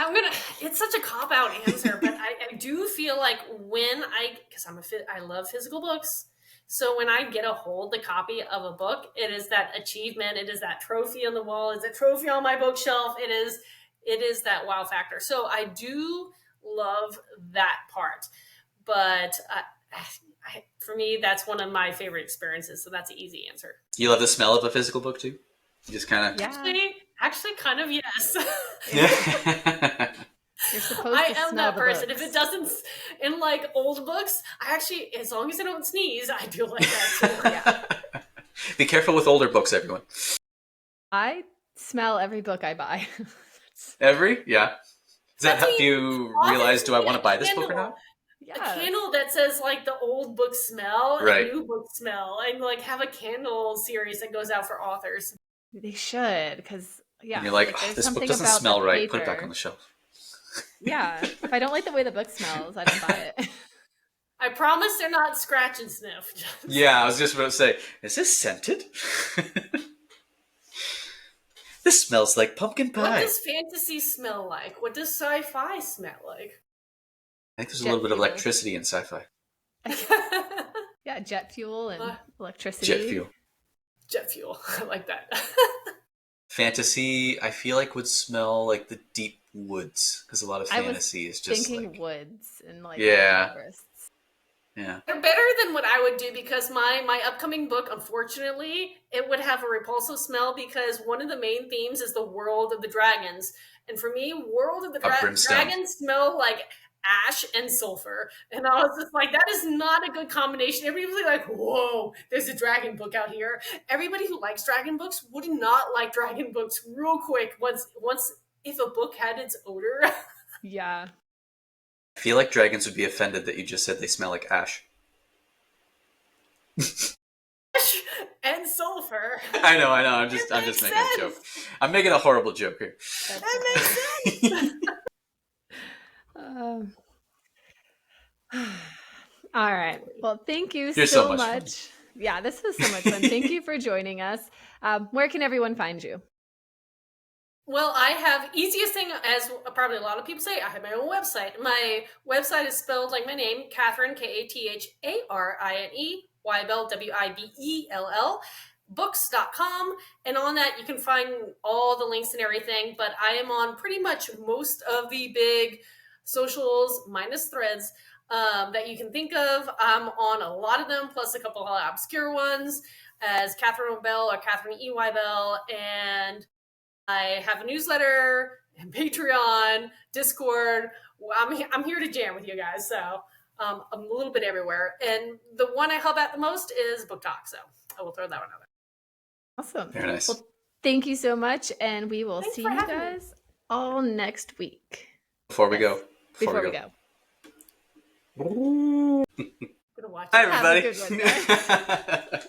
it's such a cop-out answer, but I do feel like because I love physical books. So when I get the copy of a book, it is that achievement. It is that trophy on the wall. It's a trophy on my bookshelf. It is that wow factor. So I do love that part. But for me, that's one of my favorite experiences. So that's an easy answer. You love the smell of a physical book too? You just kind of... Actually, kind of, yes. Yeah. You're supposed I to am smell that the person. books. If it doesn't, in like old books, I actually, as long as I don't sneeze, I do like that too. Yeah. Be careful with older books, everyone. I smell every book I buy. Every? Yeah. Does that help you realize, Authors do I need want a to buy this book or candle. not? A Yes. candle that says like the old book smell and Right. new book smell, and like have a candle series that goes out for authors. They should, because And you're like, like oh, there's this book something doesn't about the smell right. Put it back paper. on the shelf. Yeah. If I don't like the way the book smells, I don't buy it. I promise they're not scratch and sniff. Yeah, I was just about to say, is this scented? This smells like pumpkin pie. What does fantasy smell like? What does sci-fi smell like? I think there's a Jet little bit of fuel. electricity in sci-fi. Yeah, jet fuel and electricity. Jet fuel. Jet fuel. I like that. Fantasy, I feel like would smell like the deep woods, because a lot of fantasy is just thinking like... woods and like Yeah. forests. Yeah. They're better than what I would do, because my upcoming book, unfortunately, it would have a repulsive smell, because one of the main themes is the world of the dragons. And for me, world of the dragons smell like ash and sulfur. And I was just like, that is not a good combination. Everybody's like, whoa, there's a dragon book out here. Everybody who likes dragon books would not like dragon books real quick once if a book had its odor. Yeah. I feel like dragons would be offended that you just said they smell like ash. Ash and sulfur. I know. I'm just making a joke. I'm making a horrible joke here. That makes sense. All right. Well, thank you You're so so much much. fun. Yeah, this was so much fun. Thank you for joining us. Where can everyone find you? Well, I have easiest thing, as probably a lot of people say, I have my own website. My website is spelled like my name, Katharine, Katharine, Wibell, Wibell, books.com. And on that, you can find all the links and everything. But I am on pretty much most of the big socials, minus Threads, that you can think of. I'm on a lot of them, plus a couple of obscure ones, as Katharine Wibell or Katharine E. Wibell. And I have a newsletter and Patreon, Discord. I'm here to jam with you guys, so I'm a little bit everywhere. And the one I help out the most is Book Talk, so I will throw that one out there. Awesome. Very nice. Well, thank you so much, and we will Thanks see for you having guys all next week. Before we go. Before we go. I'm gonna watch it. Hi, everybody. Have a good one, guys.